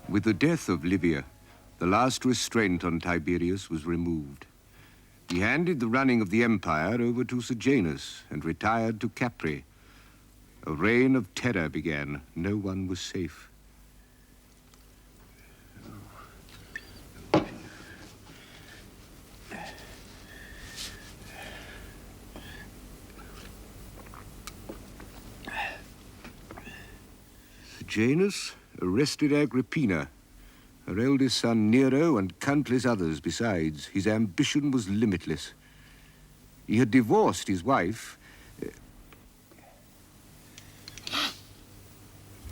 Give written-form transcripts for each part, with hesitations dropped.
With the death of Livilla, the last restraint on Tiberius was removed. He handed the running of the empire over to Sejanus and retired to Capri. A reign of terror began. No one was safe. Sejanus arrested Agrippina, her eldest son Nero, and countless others besides. His ambition was limitless. He had divorced his wife,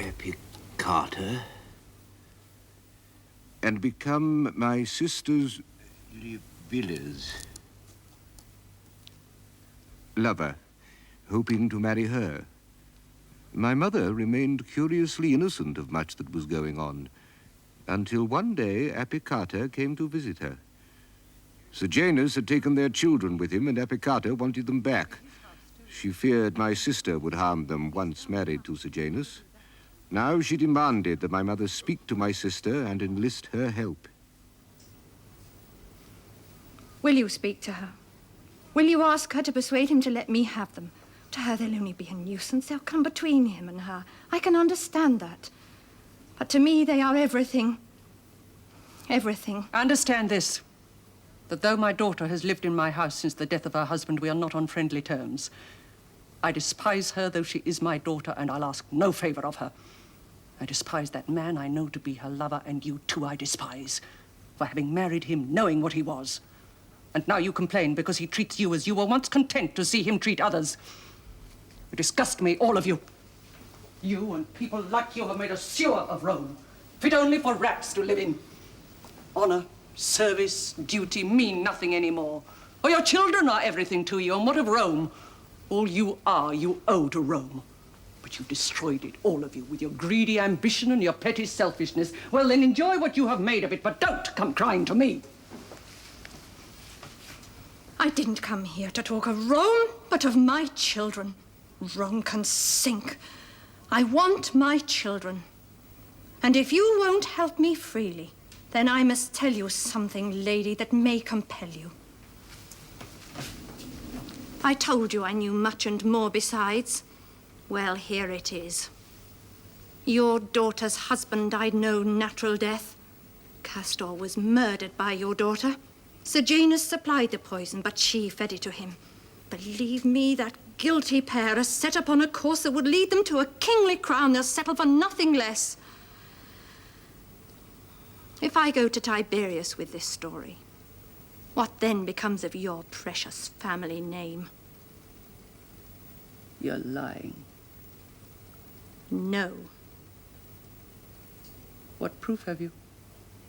Agrippina, and become my sister's Livilla's lover, hoping to marry her. My mother remained curiously innocent of much that was going on, until one day Agrippina came to visit her. Sejanus had taken their children with him, and Agrippina wanted them back. She feared my sister would harm them once married to Sejanus. Now she demanded that my mother speak to my sister and enlist her help. Will you speak to her? Will you ask her to persuade him to let me have them? To her, they'll only be a nuisance. They'll come between him and her. I can understand that. But to me, they are everything. Everything. Understand this, that though my daughter has lived in my house since the death of her husband, we are not on friendly terms. I despise her, though she is my daughter, and I'll ask no favor of her. I despise that man I know to be her lover, and you too I despise, for having married him knowing what he was. And now you complain because he treats you as you were once content to see him treat others. You disgust me, all of you. You and people like you have made a sewer of Rome, fit only for rats to live in. Honor, service, duty mean nothing anymore. For your children are everything to you, and what of Rome? All you are, you owe to Rome. But you destroyed it, all of you, with your greedy ambition and your petty selfishness. Well, then enjoy what you have made of it, but don't come crying to me. I didn't come here to talk of Rome, but of my children. Rome can sink. I want my children. And if you won't help me freely, then I must tell you something, lady, that may compel you. I told you I knew much and more besides. Well, here it is. Your daughter's husband died no natural death. Castor was murdered by your daughter. Sejanus supplied the poison, but she fed it to him. Believe me, that guilty pair are set upon a course that would lead them to a kingly crown. They'll settle for nothing less. If I go to Tiberius with this story, what then becomes of your precious family name? You're lying. No. What proof have you?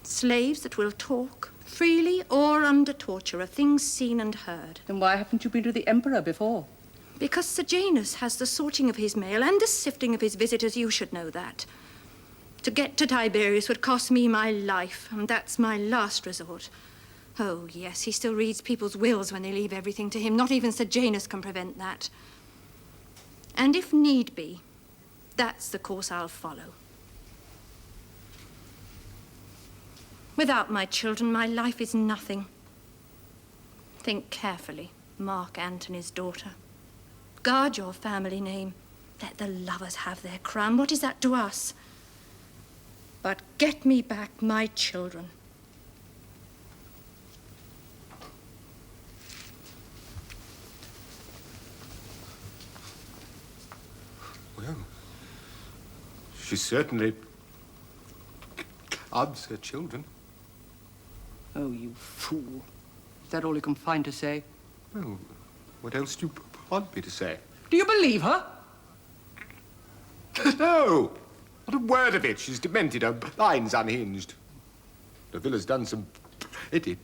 Slaves that will talk, freely or under torture, of things seen and heard. Then why haven't you been to the emperor before? Because Sejanus has the sorting of his mail and the sifting of his visitors. You should know that. To get to Tiberius would cost me my life, and that's my last resort. Oh, yes, he still reads people's wills when they leave everything to him. Not even Sejanus can prevent that. And if need be, that's the course I'll follow. Without my children, my life is nothing. Think carefully, Mark Antony's daughter. Guard your family name. Let the lovers have their crown. What is that to us? But get me back my children. Well, she certainly loves her children. Oh, you fool. Is that all you can find to say? Well, what else do you want me to say? Do you believe her? No! Not a word of it. She's demented. Her mind's unhinged. Livilla's done some pretty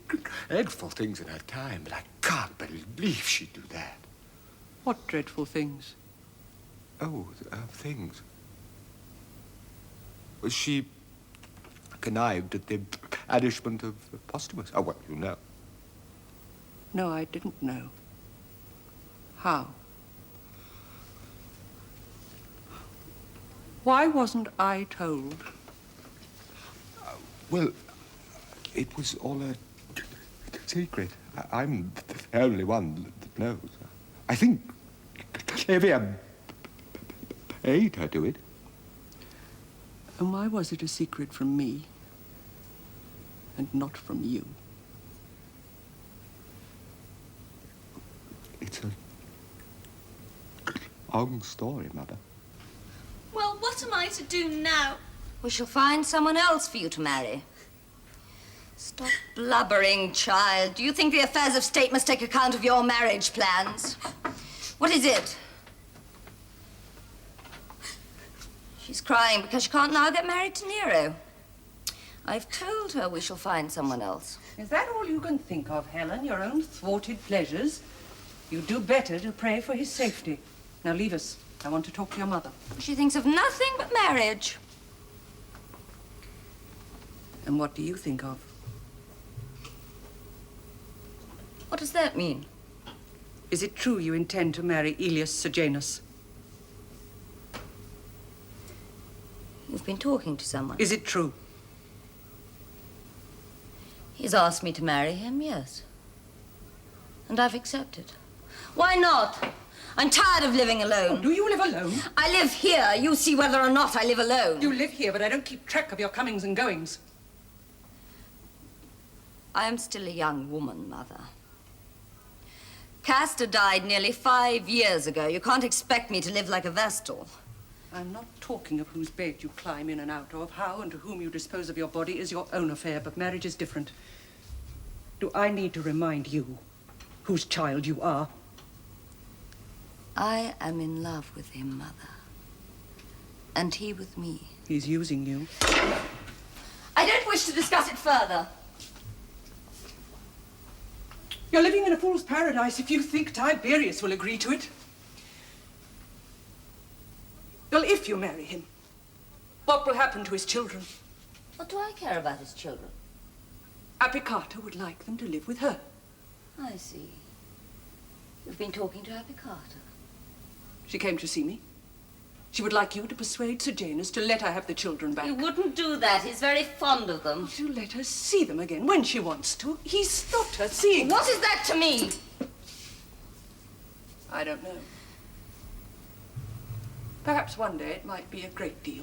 dreadful things in her time, but I can't believe she'd do that. What dreadful things? Oh, things. Well, she connived at the banishment of Postumus. Oh, well, you know. No, I didn't know. How? Why wasn't I told? Well, it was all a secret. I'm the only one that knows. I think Livilla paid her to it. And why was it a secret from me and not from you? It's a long story, Mother. Well, what am I to do now? We shall find someone else for you to marry. Stop blubbering, child. Do you think the affairs of state must take account of your marriage plans? What is it? She's crying because she can't now get married to Nero. I've told her we shall find someone else. Is that all you can think of, Helen? Your own thwarted pleasures? You'd do better to pray for his safety. Now leave us. I want to talk to your mother. She thinks of nothing but marriage. And what do you think of? What does that mean? Is it true you intend to marry eldest Sejanus? You've been talking to someone. Is it true? He's asked me to marry him, yes. And I've accepted. Why not? I'm tired of living alone. Oh, do you live alone? I live here. You see whether or not I live alone. You live here, but I don't keep track of your comings and goings. I am still a young woman, Mother. Castor died nearly 5 years ago. You can't expect me to live like a Vestal. I'm not talking of whose bed you climb in and out of. How and to whom you dispose of your body is your own affair, but marriage is different. Do I need to remind you whose child you are? I am in love with him, Mother. And he with me. He's using you. I don't wish to discuss it further. You're living in a fool's paradise if you think Tiberius will agree to it. Well, if you marry him, what will happen to his children? What do I care about his children? Agrippina would like them to live with her. I see. You've been talking to Agrippina. She came to see me. She would like you to persuade Sejanus to let her have the children back. He wouldn't do that. He's very fond of them. To let her see them again when she wants to. He stopped her seeing them. What is that to me? I don't know. Perhaps one day it might be a great deal.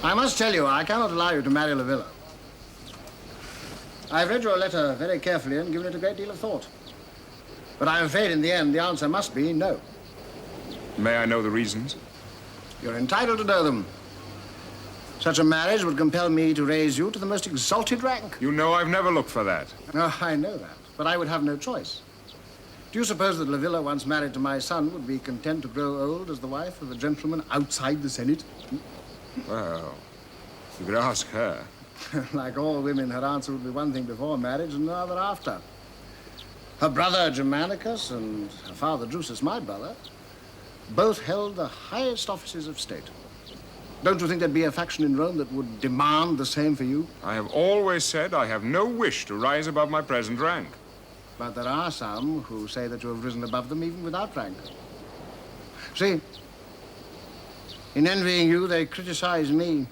I must tell you, I cannot allow you to marry Livilla. I've read your letter very carefully and given it a great deal of thought. But I'm afraid in the end the answer must be no. May I know the reasons? You're entitled to know them. Such a marriage would compel me to raise you to the most exalted rank. You know I've never looked for that. Oh, I know that, but I would have no choice. Do you suppose that Livilla, once married to my son, would be content to grow old as the wife of a gentleman outside the Senate? Well, you could ask her. Like all women, her answer would be one thing before marriage and another after. Her brother Germanicus and her father Drusus, my brother, both held the highest offices of state. Don't you think there'd be a faction in Rome that would demand the same for you? I have always said I have no wish to rise above my present rank. But there are some who say that you have risen above them even without rank. See, in envying you, they criticize me.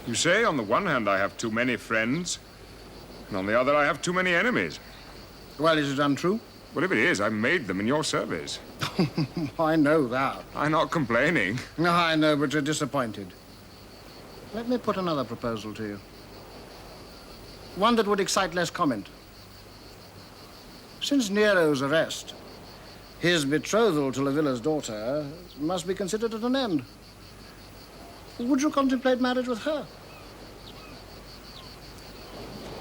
You say, on the one hand, I have too many friends, and on the other, I have too many enemies. Well, is it untrue? Well, if it is, I've made them in your service. I know that. I'm not complaining. No, I know, but you're disappointed. Let me put another proposal to you. One that would excite less comment. Since Nero's arrest, his betrothal to Livilla's daughter must be considered at an end. Would you contemplate marriage with her?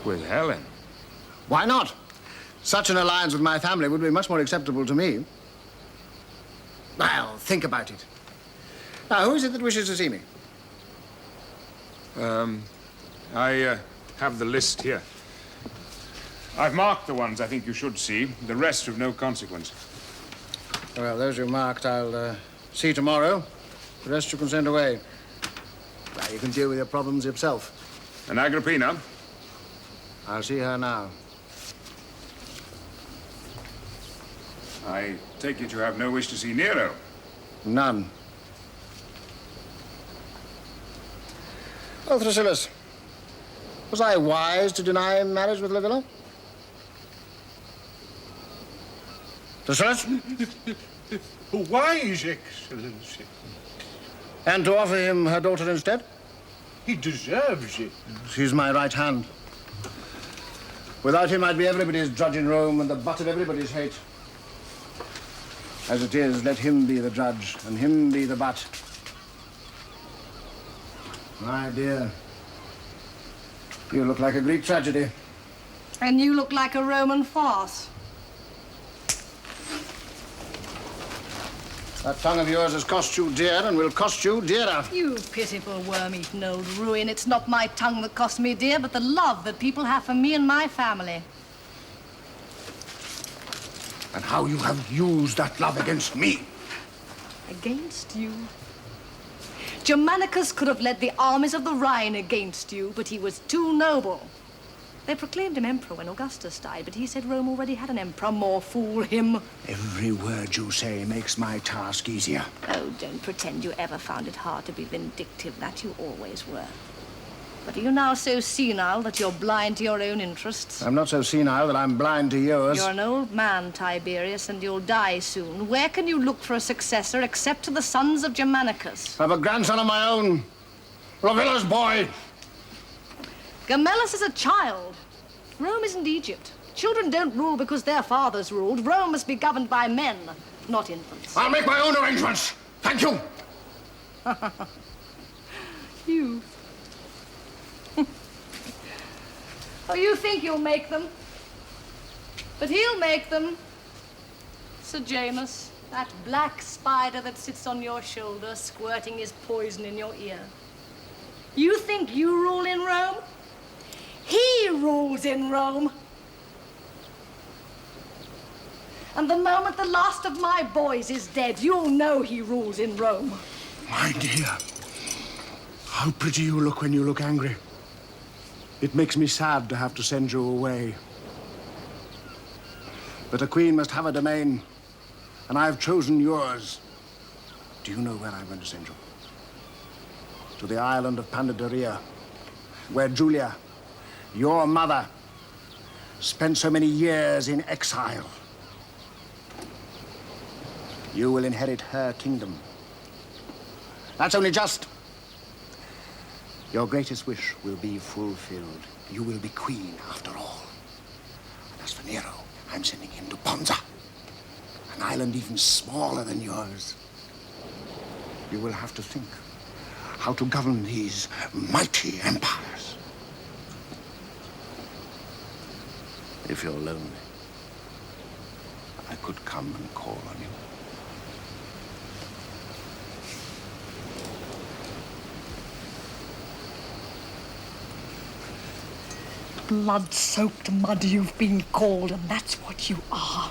With Helen? Why not? Such an alliance with my family would be much more acceptable to me. Well, think about it. Now, who is it that wishes to see me? I have the list here. I've marked the ones I think you should see. The rest of no consequence. Well, those you marked I'll see tomorrow. The rest you can send away. Well, you can deal with your problems yourself. And Agrippina? I'll see her now. I take it you have no wish to see Nero. None. Oh, Drusus, was I wise to deny marriage with Livilla? Drusus? Wise, Excellency. And to offer him her daughter instead? He deserves it. She's my right hand. Without him, I'd be everybody's drudge in Rome and the butt of everybody's hate. As it is, let him be the judge and him be the butt. My dear, you look like a Greek tragedy. And you look like a Roman farce. That tongue of yours has cost you dear and will cost you dearer. You pitiful worm-eaten old ruin. It's not my tongue that cost me dear, but the love that people have for me and my family. And how you have used that love against me. Against you? Germanicus could have led the armies of the Rhine against you, but he was too noble. They proclaimed him emperor when Augustus died, but he said Rome already had an emperor. More fool him. Every word you say makes my task easier. Oh, don't pretend you ever found it hard to be vindictive. That you always were. But are you now so senile that you're blind to your own interests? I'm not so senile that I'm blind to yours. You're an old man, Tiberius, and you'll die soon. Where can you look for a successor except to the sons of Germanicus? I have a grandson of my own. Livilla's boy. Gemellus is a child. Rome isn't Egypt. Children don't rule because their fathers ruled. Rome must be governed by men, not infants. I'll make my own arrangements. Thank you. You. Oh, you think you'll make them. But he'll make them. Sejanus, that black spider that sits on your shoulder, squirting his poison in your ear. You think you rule in Rome? He rules in Rome. And the moment the last of my boys is dead, you'll know he rules in Rome. My dear, how pretty you look when you look angry. It makes me sad to have to send you away. But a queen must have a domain, and I've chosen yours. Do you know where I'm going to send you? To the island of Pandaria, where Julia, your mother, spent so many years in exile. You will inherit her kingdom. That's only just. Your greatest wish will be fulfilled. You will be queen after all. And as for Nero, I'm sending him to Ponza, an island even smaller than yours. You will have to think how to govern these mighty empires. If you're lonely, I could come and call on you. Blood-soaked mud you've been called, and that's what you are.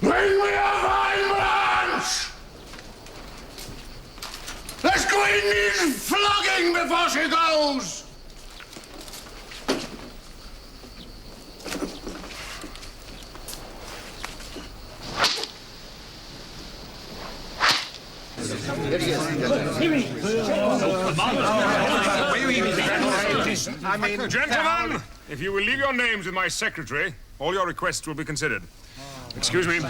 Bring me a vine branch! This queen needs flogging before she goes! Gentlemen, if you will leave your names with my secretary, all your requests will be considered. Excuse me.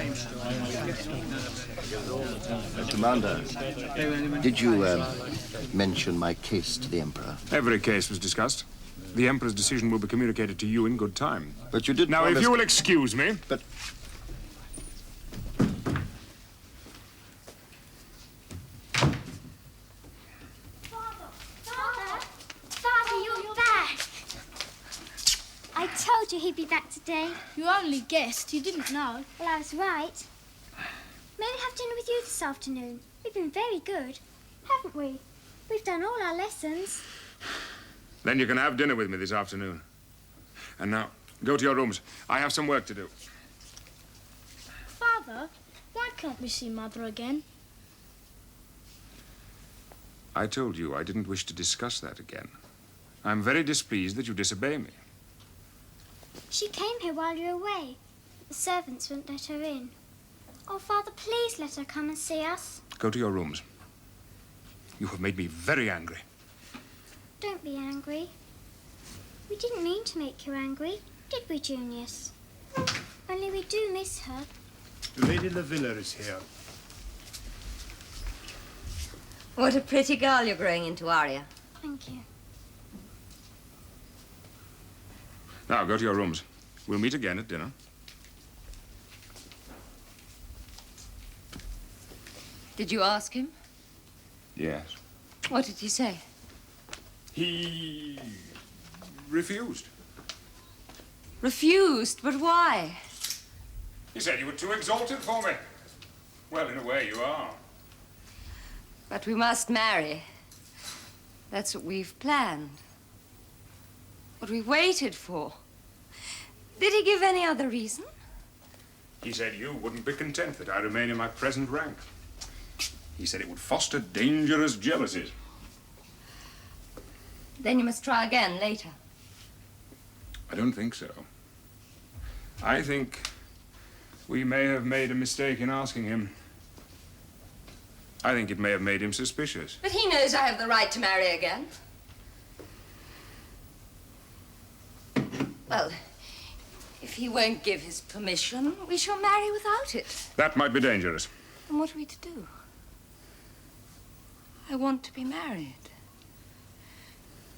Commander, did you mention my case to the Emperor? Every case was discussed. The Emperor's decision will be communicated to you in good time. But you did Now, if you will excuse me. But... Father, you're back. I told you he'd be back today. You only guessed. You didn't know. Well, I was right. May we have dinner with you this afternoon? We've been very good, haven't we? We've done all our lessons. Then you can have dinner with me this afternoon. And now, go to your rooms. I have some work to do. Father, why can't we see Mother again? I told you I didn't wish to discuss that again. I'm very displeased that you disobey me. She came here while you were away. The servants wouldn't let her in. Oh, Father, please let her come and see us. Go to your rooms. You have made me very angry. Don't be angry. We didn't mean to make you angry, did we, Junius? Only we do miss her. Lady Livilla is here. What a pretty girl you're growing into, Arya. Thank you. Now, go to your rooms. We'll meet again at dinner. Did you ask him? Yes. What did he say? He refused. Refused? But why? He said you were too exalted for me. Well, in a way, you are. But we must marry. That's what we've planned. What we waited for. Did he give any other reason? He said you wouldn't be content that I remain in my present rank. He said it would foster dangerous jealousies. Then you must try again later. I don't think so. I think we may have made a mistake in asking him. I think it may have made him suspicious. But he knows I have the right to marry again. Well, if he won't give his permission, we shall marry without it. That might be dangerous. And what are we to do? I want to be married.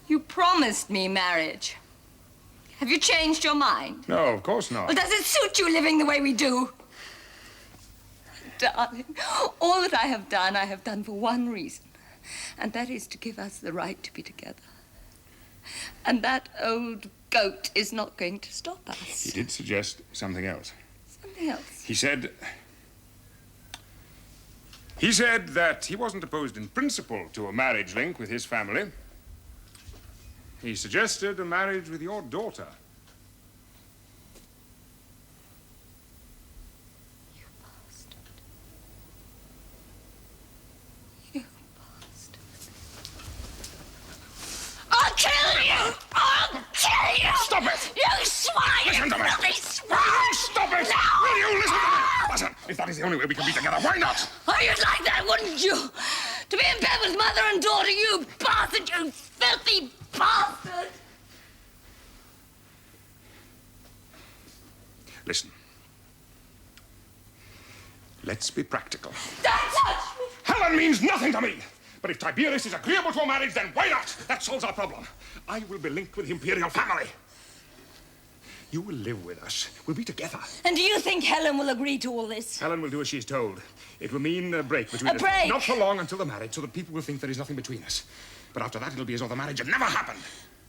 You promised me marriage. Have you changed your mind? No, of course not. Well, does it suit you living the way we do? Darling, all that I have done for one reason, and that is to give us the right to be together. And that old goat is not going to stop us. He did suggest something else. Something else? He said that he wasn't opposed in principle to a marriage link with his family. He suggested a marriage with your daughter. You bastard. You bastard. I'll kill you! I'll kill you! Stop it! You swine! Listen to me! Filthy swine! Will you stop it? No! Will you listen to me? Listen, if that is the only way we can be together, why not? Oh, you'd like that, wouldn't you? To be in bed with mother and daughter, you bastard, you filthy bastard! Listen. Let's be practical. Don't touch me! Helen means nothing to me. But if Tiberius is agreeable to a marriage, then why not? That solves our problem. I will be linked with the imperial family. You will live with us. We'll be together. And do you think Helen will agree to all this? Helen will do as she's told. It will mean a break between us. A break? Not for long, until the marriage, so that people will think there is nothing between us. But after that, it'll be as though the marriage had never happened.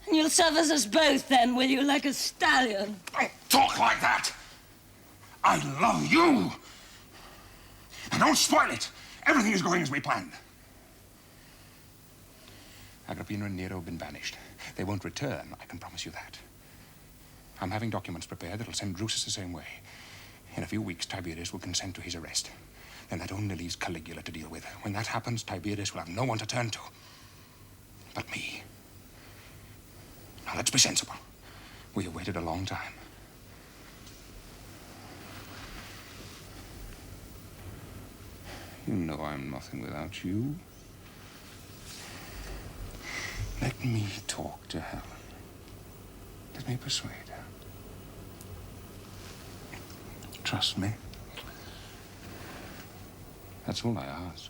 And you'll service us both then, will you, like a stallion? Don't talk like that. I love you. And don't spoil it. Everything is going as we planned. Agrippina and Nero have been banished. They won't return, I can promise you that. I'm having documents prepared that'll send Drusus the same way. In a few weeks, Tiberius will consent to his arrest. Then that only leaves Caligula to deal with. When that happens, Tiberius will have no one to turn to but me. Now, let's be sensible. We have waited a long time. You know I'm nothing without you. Let me talk to Helen. Let me persuade her. Trust me. That's all I ask.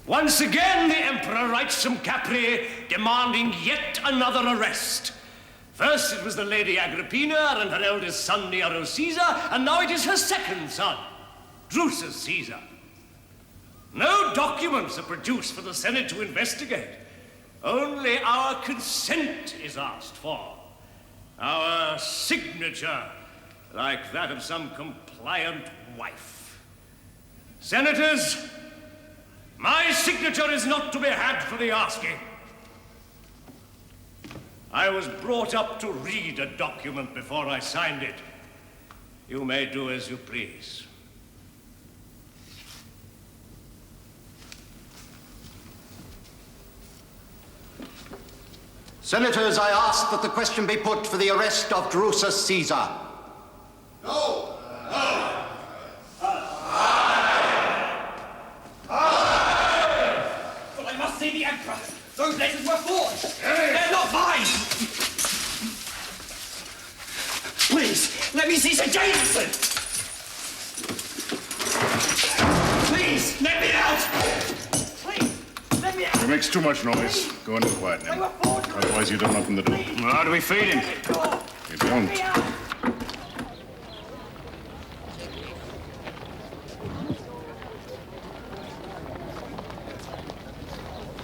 Once again, the Emperor writes from Capri demanding yet another arrest. First, it was the Lady Agrippina and her eldest son, Nero Caesar, and now it is her second son, Drusus Caesar. No documents are produced for the Senate to investigate. Only our consent is asked for. Our signature, like that of some compliant wife. Senators, my signature is not to be had for the asking. I was brought up to read a document before I signed it. You may do as you please. Senators, I ask that the question be put for the arrest of Drusus Caesar. No! But I must see the Emperor. Those letters were forged. They're not mine. Please, let me see Sejanus. Please, let me out. Please, let me out. He makes too much noise. Go in and quieten him. Otherwise, you don't open the door. Well, how do we feed him? You don't.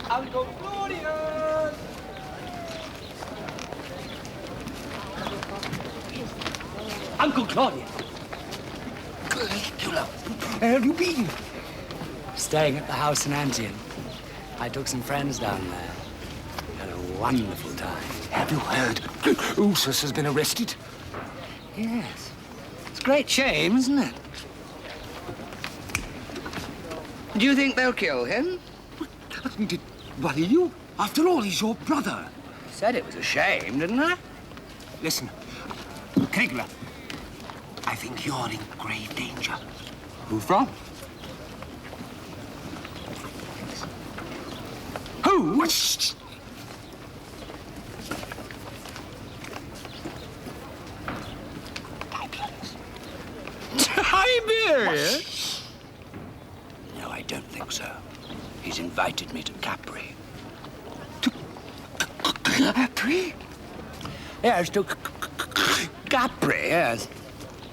Uncle Claudius! Uncle Claudius! Caligula, where have you been? Staying at the house in Antonia. I took some friends down there. Had a wonderful time. Have you heard? Drusus has been arrested. Yes. It's a great shame, isn't it? Do you think they'll kill him? Did it worry you? After all, he's your brother. Said it was a shame, didn't I? Listen, Caligula, I think you're in grave danger. Who from? Who? Tiberius? No, I don't think so. He's invited me to Capri. To Capri? Yes, to Capri, yes.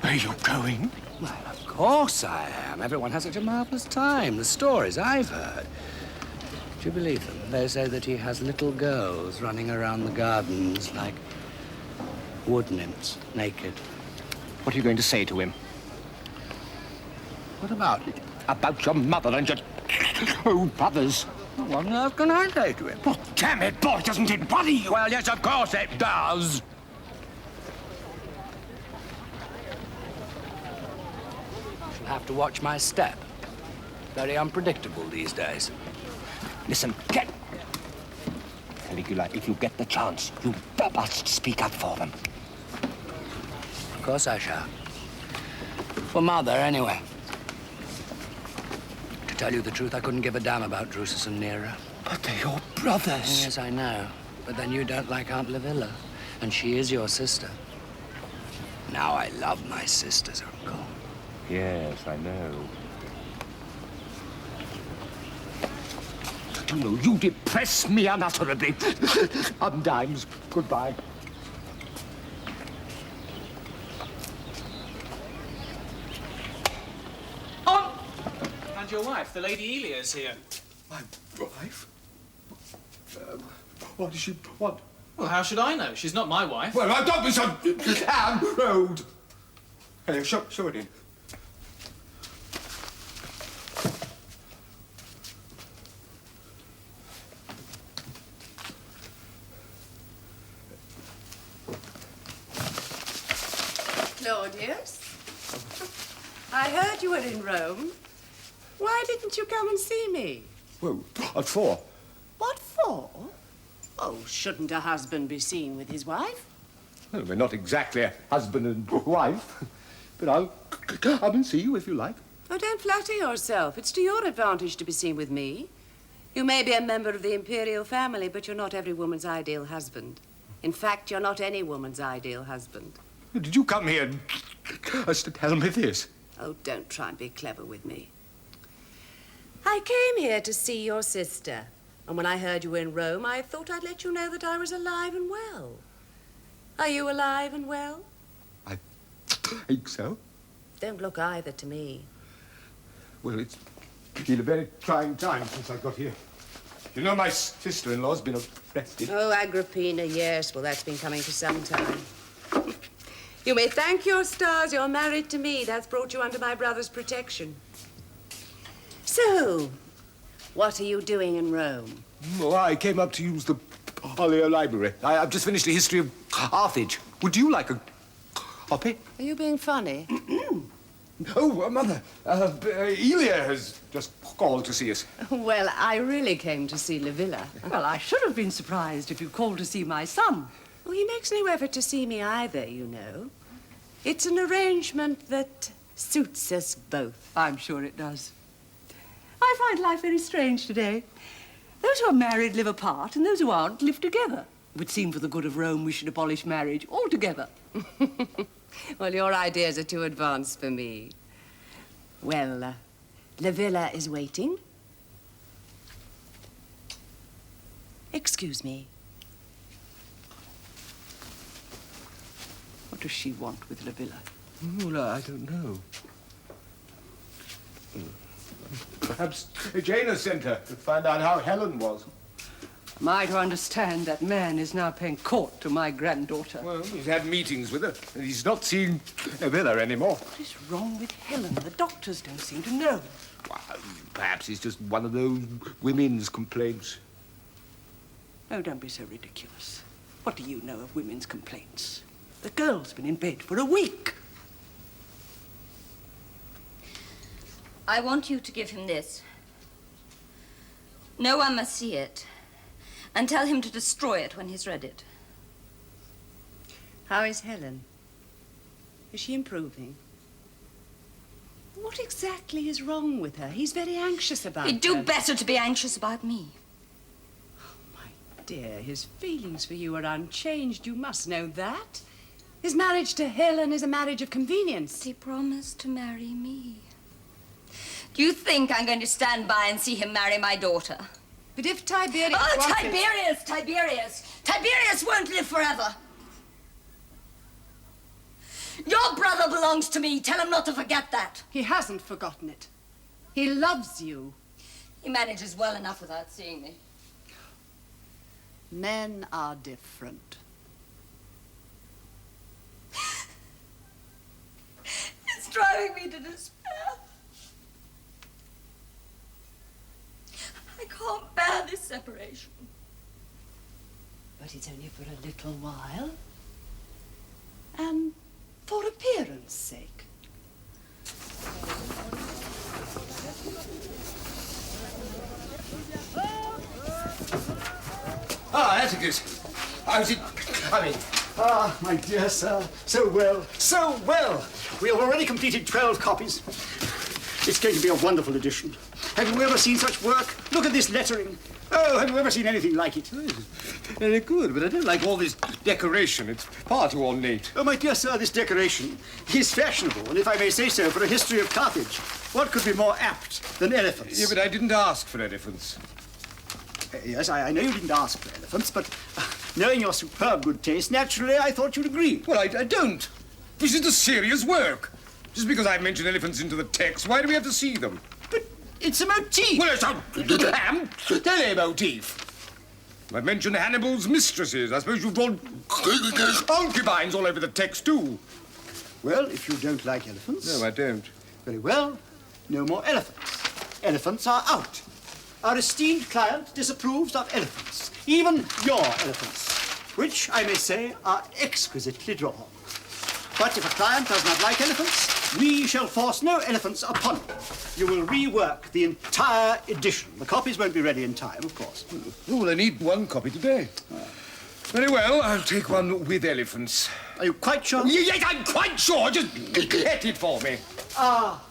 Are you going? Well, of course I am. Everyone has such a marvelous time. The stories I've heard. Do you believe them? They say that he has little girls running around the gardens like wood nymphs, naked. What are you going to say to him? What about it? About your mother and your old brothers. What on earth can I say to him? Oh, damn it, boy, doesn't it worry you? Well, yes, of course it does. Shall have to watch my step. Very unpredictable these days. Listen, Caligula, if you get the chance, you must speak up for them. Of course I shall. For Mother, anyway. To tell you the truth, I couldn't give a damn about Drusus and Nero. But they're your brothers. Yes, I know. But then you don't like Aunt Livilla, and she is your sister. Now I love my sisters, Uncle. Yes, I know. You know, you depress me unutterably. Undimes, goodbye. On! And your wife, the Lady Elia, is here. My wife? What does she want? Well, how should I know? She's not my wife. Well, I don't be so rude. Hey, show it in. Claudius, I heard you were in Rome. Why didn't you come and see me? Well, at 4. What for? Oh, shouldn't a husband be seen with his wife? Well, we're not exactly a husband and wife, but I'll come and see you if you like. Oh, don't flatter yourself. It's to your advantage to be seen with me. You may be a member of the imperial family, but you're not every woman's ideal husband. In fact, you're not any woman's ideal husband. Did you come here to tell me this? Oh, don't try and be clever with me. I came here to see your sister. And when I heard you were in Rome, I thought I'd let you know that I was alive and well. Are you alive and well? I think so. Don't look either to me. Well, it's been a very trying time since I got here. You know, my sister-in-law's been arrested. Oh, Agrippina, yes. Well, that's been coming for some time. You may thank your stars you're married to me. That's brought you under my brother's protection. So, what are you doing in Rome? Oh, I came up to use the Polio library. I've just finished the history of Carthage. Would you like a copy? Are you being funny? Oh, Mother, Elia has just called to see us. Well, I really came to see Livilla. Well, I should have been surprised if you called to see my son. Well, he makes no effort to see me either, you know. It's an arrangement that suits us both. I'm sure it does. I find life very strange today. Those who are married live apart, and those who aren't live together. It would seem for the good of Rome we should abolish marriage altogether. Well, your ideas are too advanced for me. Well, Livilla is waiting. Excuse me. What does she want with Livilla? Well, I don't know. Perhaps Sejanus sent her to find out how Helen was. Am I to understand that man is now paying court to my granddaughter? Well, he's had meetings with her, and he's not seen Livilla anymore. What is wrong with Helen? The doctors don't seem to know. Well, perhaps it's just one of those women's complaints. Oh, don't be so ridiculous. What do you know of women's complaints? The girl's been in bed for a week. I want you to give him this. No one must see it. And tell him to destroy it when he's read it. How is Helen? Is she improving? What exactly is wrong with her? He's very anxious about her. He'd do better to be anxious about me. Dear, his feelings for you are unchanged. You must know that. His marriage to Helen is a marriage of convenience. He promised to marry me. Do you think I'm going to stand by and see him marry my daughter? But if Tiberius... Oh, Tiberius won't live forever. Your brother belongs to me. Tell him not to forget that. He hasn't forgotten it. He loves you. He manages well enough without seeing me. Men are different. It's driving me to despair. I can't bear this separation. But it's only for a little while. And for appearance sake. Ah, Atticus. How's it coming? Ah, my dear sir, so well, so well. We have already completed 12 copies. It's going to be a wonderful edition. Have you ever seen such work? Look at this lettering. Oh, have you ever seen anything like it? Very good, but I don't like all this decoration. It's far too ornate. Oh, my dear sir, this decoration is fashionable, and if I may say so, for a history of Carthage. What could be more apt than elephants? Yeah, but I didn't ask for elephants. Yes, I know you didn't ask for elephants, but knowing your superb good taste, naturally I thought you'd agree. Well, I don't. This is a serious work. Just because I mentioned elephants into the text, why do we have to see them? But it's a motif. Well, it's a damn motif. I've mentioned Hannibal's mistresses. I suppose you've drawn concubines all over the text, too. Well, if you don't like elephants... No, I don't. Very well. No more elephants. Elephants are out. Our esteemed client disapproves of elephants. Even your elephants, which, I may say, are exquisitely drawn. But if a client does not like elephants, we shall force no elephants upon him. You will rework the entire edition. The copies won't be ready in time, of course. Oh, well, I need one copy today. Very well, I'll take one with elephants. Are you quite sure? Yes, I'm quite sure. Just get it for me. Ah,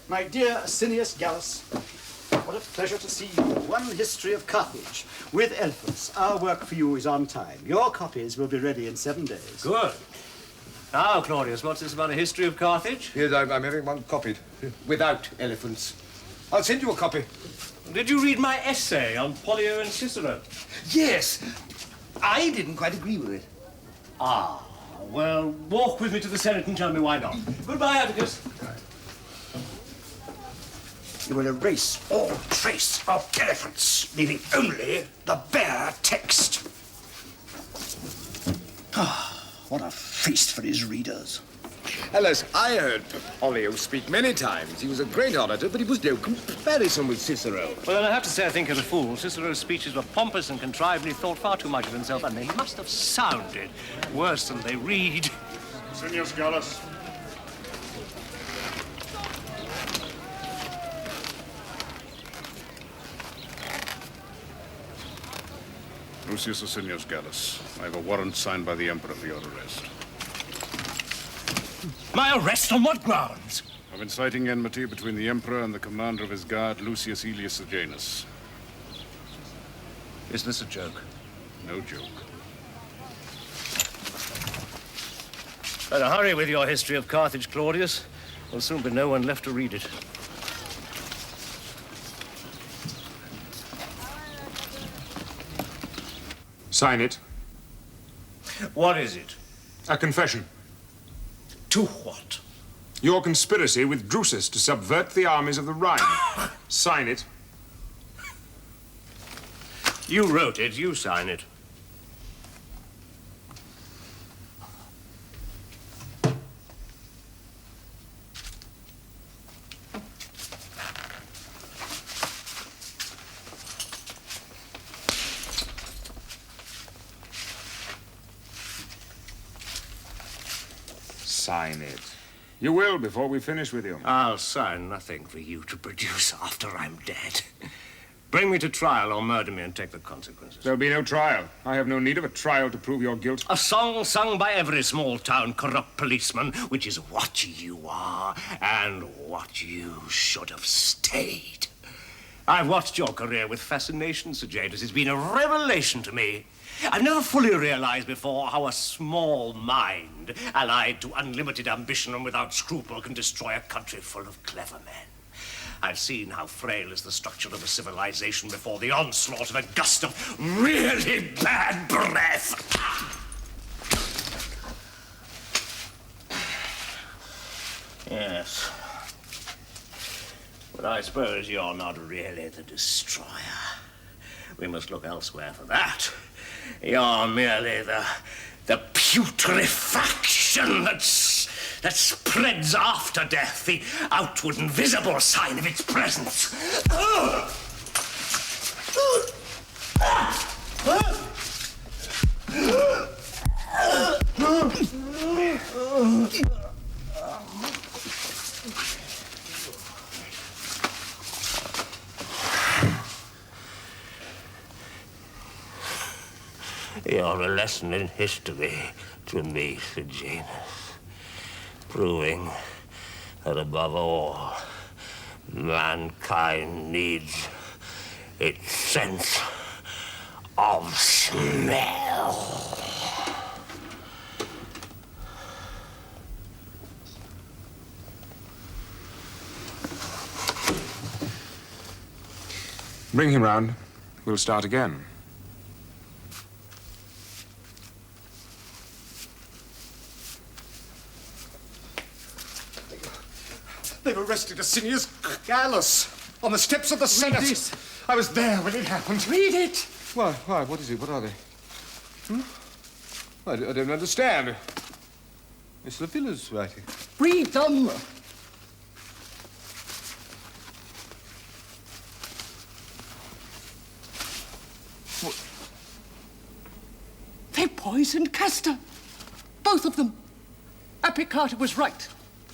my dear Asinius Gallus, what a pleasure to see you. One history of Carthage with elephants. Our work for you is on time. Your copies will be ready in 7 days. Good. Now, Claudius, what's this about a history of Carthage? Yes, I'm having one copied, without elephants. I'll send you a copy. Did you read my essay on Pollio and Cicero? Yes. I didn't quite agree with it. Ah, well, walk with me to the Senate and tell me why not. Goodbye, Atticus. You will erase all trace of elephants, leaving only the bare text. Ah, what a feast for his readers. Alas, I heard Pollio speak many times. He was a great orator, but he was no comparison with Cicero. Well, then I have to say I think you're a fool. Cicero's speeches were pompous and contrived, and he thought far too much of himself, and they must have sounded worse than they read. Asinius Gallus. Lucius Asinius Gallus. I have a warrant signed by the Emperor for your arrest. My arrest on what grounds? Of inciting enmity between the Emperor and the commander of his guard, Lucius Aelius Sejanus. Is this a joke? No joke. Better hurry with your history of Carthage, Claudius. There'll soon be no one left to read it. Sign it. What is it? A confession. To what? Your conspiracy with Drusus to subvert the armies of the Rhine. Sign it. You wrote it, you sign it. Sign it. You will before we finish with you. I'll sign nothing for you to produce after I'm dead. Bring me to trial or murder me and take the consequences. There'll be no trial. I have no need of a trial to prove your guilt. A song sung by every small-town corrupt policeman, which is what you are and what you should have stayed. I've watched your career with fascination, Sejanus. It's been a revelation to me. I've never fully realized before how a small mind, allied to unlimited ambition and without scruple, can destroy a country full of clever men. I've seen how frail is the structure of a civilization before the onslaught of a gust of really bad breath. Yes. But I suppose you're not really the destroyer. We must look elsewhere for that. You're merely the putrefaction that spreads after death, the outward and visible sign of its presence. You're a lesson in history to me, Sejanus, proving that above all, mankind needs its sense of smell. Bring him round. We'll start again. They've arrested Asinius Gallus on the steps of the Senate. Read this. I was there when it happened. Read it. Why? What is it? What are they? I don't understand. It's Livilla's writing. Read them. They poisoned Castor. Both of them. Appicarta was right.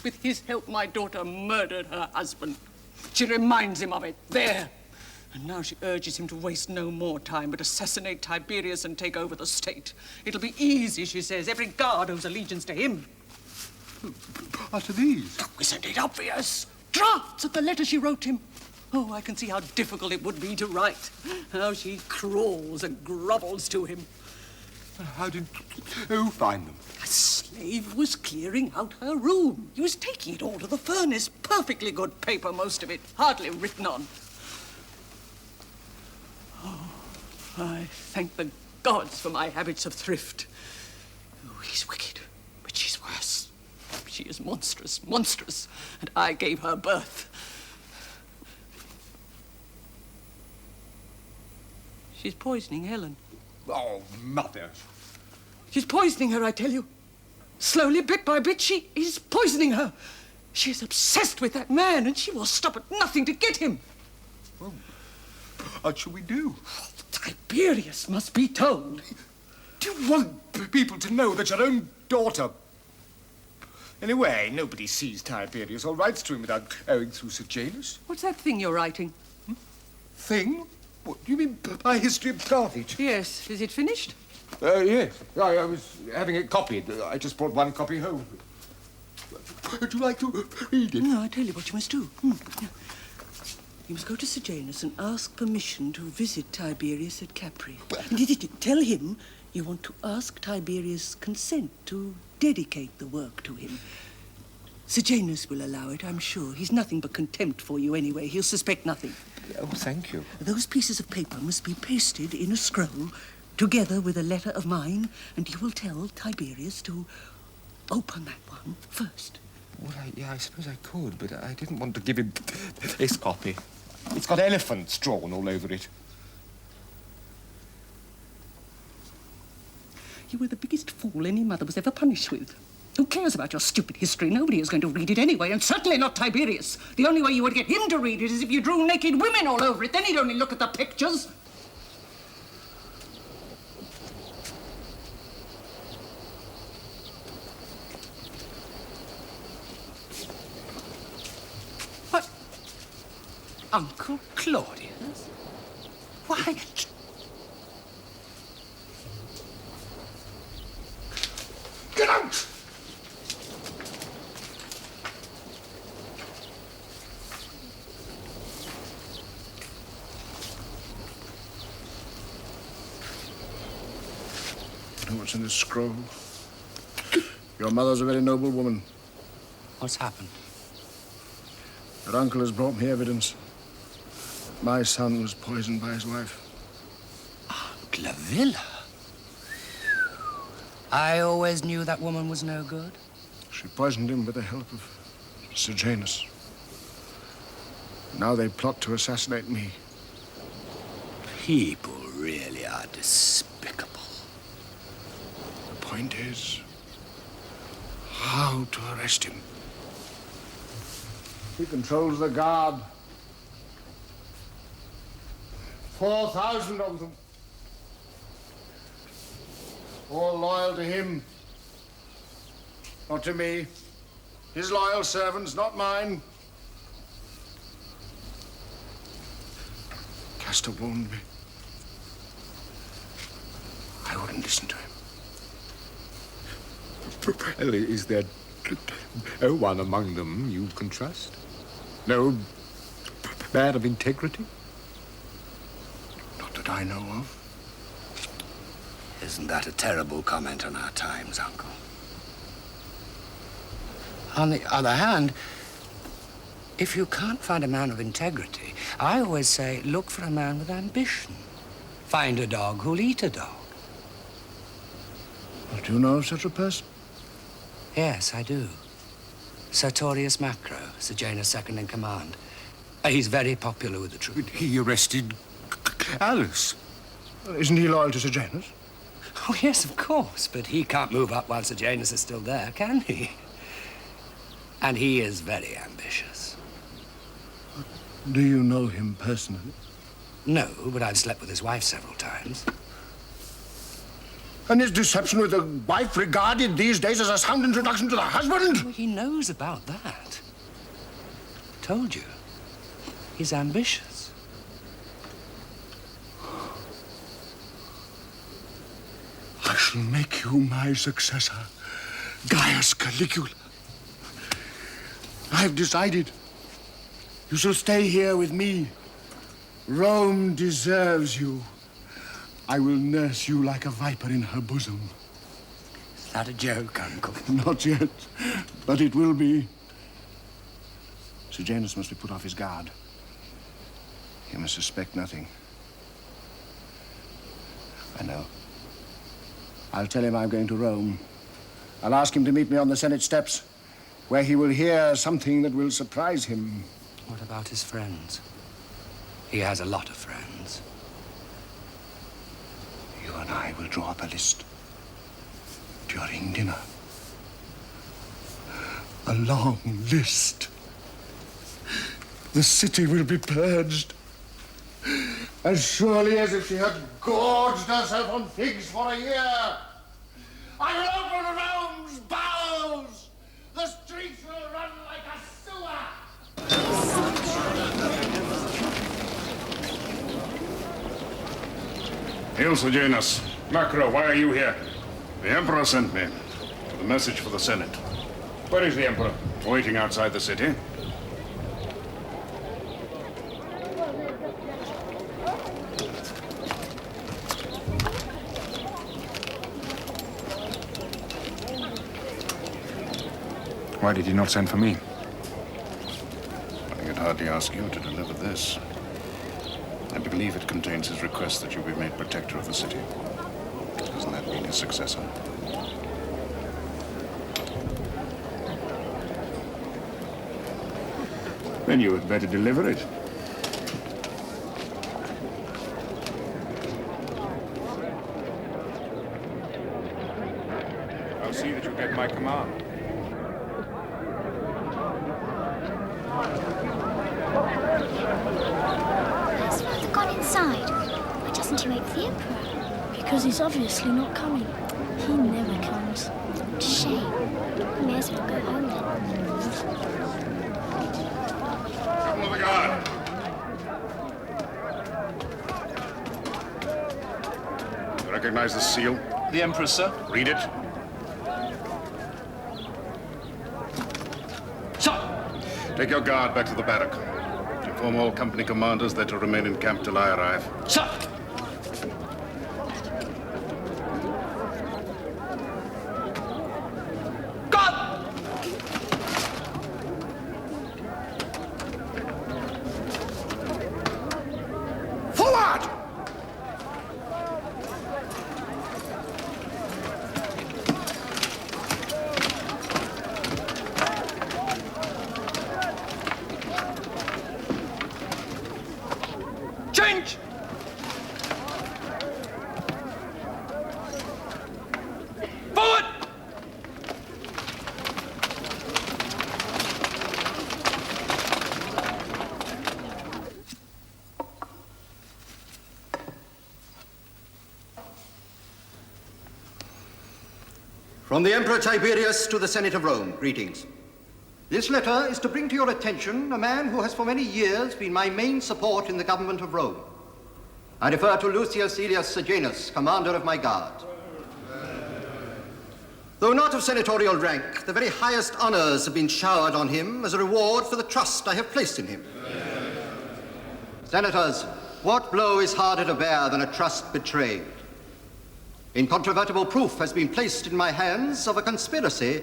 With his help, my daughter murdered her husband. She reminds him of it, there. And now she urges him to waste no more time, but assassinate Tiberius and take over the state. It'll be easy, she says. Every guard owes allegiance to him. What are these? Oh, isn't it obvious? Drafts of the letter she wrote him. Oh, I can see how difficult it would be to write. How she crawls and grovels to him. How did who find them? A slave was clearing out her room. He was taking it all to the furnace. Perfectly good paper, most of it. Hardly written on. Oh, I thank the gods for my habits of thrift. Oh, he's wicked, but she's worse. She is monstrous, monstrous, and I gave her birth. She's poisoning Helen. Oh, Mother. She's poisoning her, I tell you. Slowly, bit by bit, she is poisoning her. She is obsessed with that man, and she will stop at nothing to get him. Well, what shall we do? Tiberius must be told. Do you want people to know that your own daughter... Anyway, nobody sees Tiberius or writes to him without going through Sejanus. What's that thing you're writing? Thing? What do you mean, my history of Carthage? Yes. Is it finished? Yes. I was having it copied. I just brought one copy home. Would you like to read it? No, I tell you what you must do. You must go to Sejanus and ask permission to visit Tiberius at Capri. Tell him you want to ask Tiberius' consent to dedicate the work to him. Sejanus will allow it, I'm sure. He's nothing but contempt for you anyway. He'll suspect nothing. Oh, thank you. Those pieces of paper must be pasted in a scroll together with a letter of mine, and you will tell Tiberius to open that one first. Well, I suppose I could, but I didn't want to give him this copy. It's got elephants drawn all over it. You were the biggest fool any mother was ever punished with. Who cares about your stupid history? Nobody is going to read it anyway, and certainly not Tiberius. The only way you would get him to read it is if you drew naked women all over it. Then he'd only look at the pictures. What? Uncle Claudius? Why? Get out! Know what's in this scroll? Your mother's a very noble woman. What's happened? Her uncle has brought me evidence. My son was poisoned by his wife. Livilla? I always knew that woman was no good. She poisoned him with the help of Sejanus. Now they plot to assassinate me. People really are despicable. The point is, how to arrest him. He controls the guard. 4,000 of them. All loyal to him. Not to me. His loyal servants, not mine. Castor warned me. I wouldn't listen to him. Well, is there no one among them you can trust? No man of integrity? Not that I know of. Isn't that a terrible comment on our times, Uncle? On the other hand, if you can't find a man of integrity, I always say, look for a man with ambition. Find a dog who'll eat a dog. Do you know of such a person? Yes, I do. Sertorius Macro, Sejanus' second in command. He's very popular with the troops. He arrested Alice. Isn't he loyal to Sejanus? Oh, yes, of course, but he can't move up while Sejanus is still there, can he? And he is very ambitious. Do you know him personally? No, but I've slept with his wife several times. And is deception with the wife regarded these days as a sound introduction to the husband? Well, he knows about that. Told you. He's ambitious. I shall make you my successor, Gaius Caligula. I've decided. You shall stay here with me. Rome deserves you. I will nurse you like a viper in her bosom. Is that a joke, Uncle? Not yet, but it will be. Sejanus must be put off his guard. He must suspect nothing. I know. I'll tell him I'm going to Rome. I'll ask him to meet me on the Senate steps, where he will hear something that will surprise him. What about his friends? He has a lot of friends. You and I will draw up a list during dinner. A long list. The city will be purged as surely as if she had gorged herself on figs for a year. I will open Rome's bowels. The streets will run like a sewer. Hail, Sejanus. Macro, why are you here? The Emperor sent me with a message for the Senate. Where is the Emperor? Waiting outside the city. Why did he not send for me? I could hardly ask you to deliver this. I believe it contains his request that you be made protector of the city. Doesn't that mean his successor? Then you had better deliver it. I'll see that you get my command. Has Father gone inside? Why doesn't he wait for the Emperor? Because he's obviously not coming. He never comes. What a shame. We may as well go home then. Captain of the Guard. You recognize the seal? The Emperor, sir. Read it. Sir! Take your guard back to the barrack. Inform all company commanders they're to remain in camp till I arrive. Sir! Change! Forward! From the Emperor Tiberius to the Senate of Rome, greetings. This letter is to bring to your attention a man who has for many years been my main support in the government of Rome. I refer to Lucius Aelius Sejanus, commander of my guard. Though not of senatorial rank, the very highest honors have been showered on him as a reward for the trust I have placed in him. Senators, what blow is harder to bear than a trust betrayed? Incontrovertible proof has been placed in my hands of a conspiracy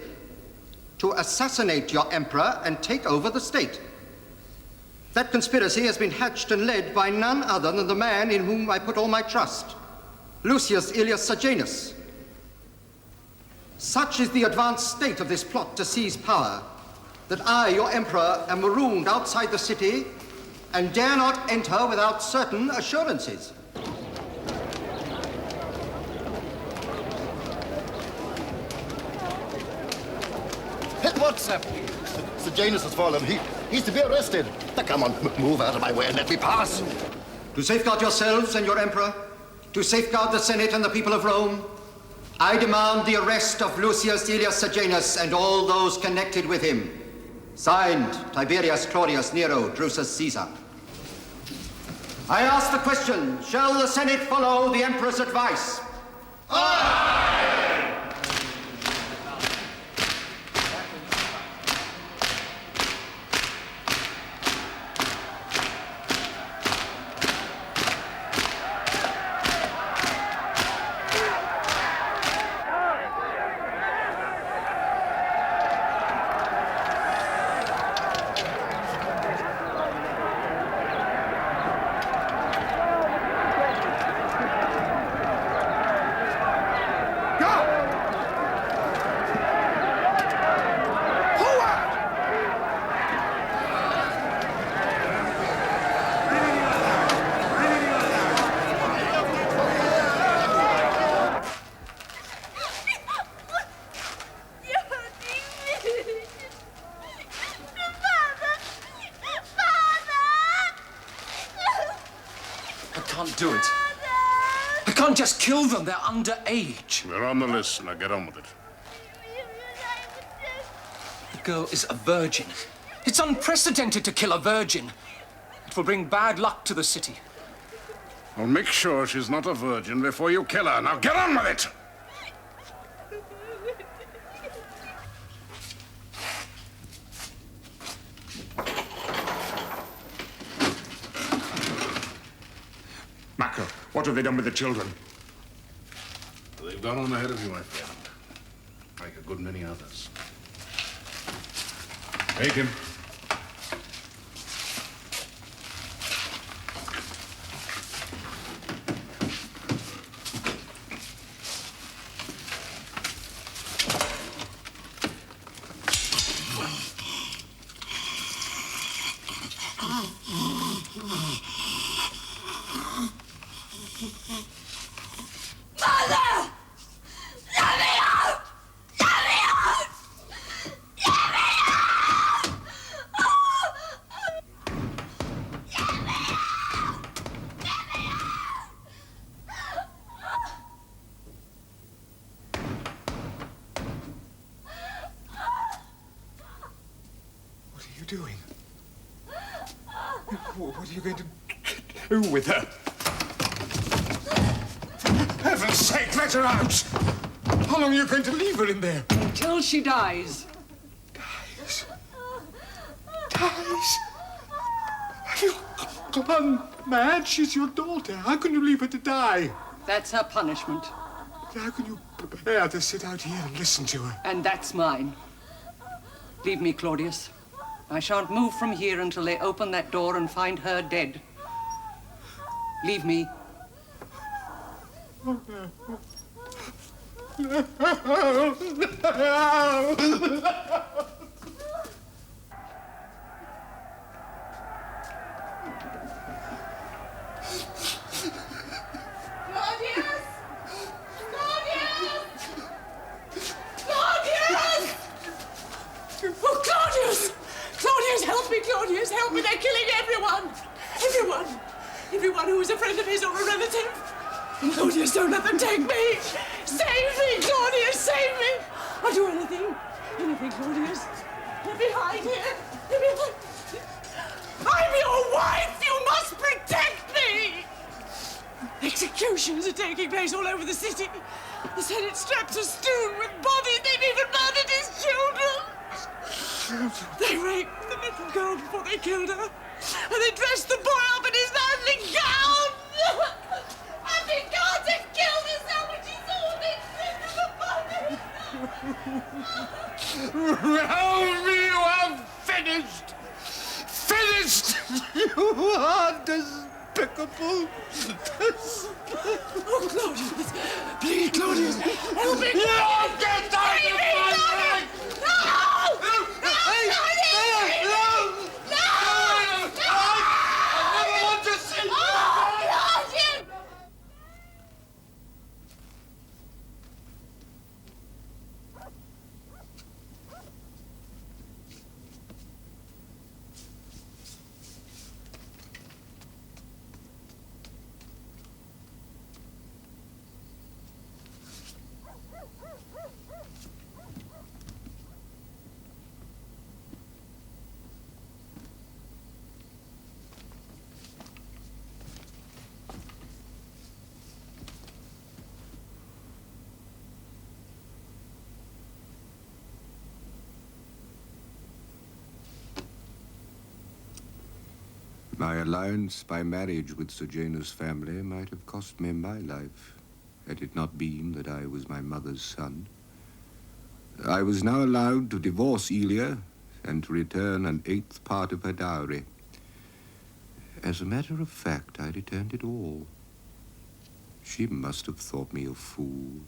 to assassinate your emperor and take over the state. That conspiracy has been hatched and led by none other than the man in whom I put all my trust, Lucius Aelius Sejanus. Such is the advanced state of this plot to seize power that I, your emperor, am marooned outside the city and dare not enter without certain assurances. What's happening? Sejanus has fallen. He's to be arrested. Now, come on, move out of my way and let me pass. To safeguard yourselves and your emperor, to safeguard the Senate and the people of Rome, I demand the arrest of Lucius Aelius Sejanus and all those connected with him. Signed, Tiberius, Claudius, Nero, Drusus, Caesar. I ask the question, shall the Senate follow the emperor's advice? Aye! Do it. I can't just kill them. They're underage. They're on the list. Now get on with it. The girl is a virgin. It's unprecedented to kill a virgin. It will bring bad luck to the city. Well, make sure she's not a virgin before you kill her. Now get on with it! Marco, what have they done with the children? They've gone on ahead of you, my friend. Like a good many others. Take him. Doing? What are you going to do with her? For heaven's sake, let her out! How long are you going to leave her in there? Until she dies. Dies? Dies? Have you gone mad? She's your daughter. How can you leave her to die? That's her punishment. How can you bear to sit out here and listen to her? And that's mine. Leave me, Claudius. I shan't move from here until they open that door and find her dead. Leave me. Claudius, help me! They're killing everyone! Everyone who is a friend of his or a relative! Claudius, don't let them take me! Save me, Claudius, save me! I'll do anything, Claudius. Let me hide here. I'm your wife! You must protect me! Executions are taking place all over the city. The Senate straps are strewn with bodies. They've even murdered his children! They raped the little girl before they killed her. And they dressed the boy up in his manly gown! And they can't have killed herself when she saw the Round me, you have finished! Finished! You are despicable! Oh, Claudius! Please, Claudius! Help me! No! Get out of my way! My alliance by marriage with Sejanus' family might have cost me my life, had it not been that I was my mother's son. I was now allowed to divorce Elia and to return an eighth part of her dowry. As a matter of fact, I returned it all. She must have thought me a fool.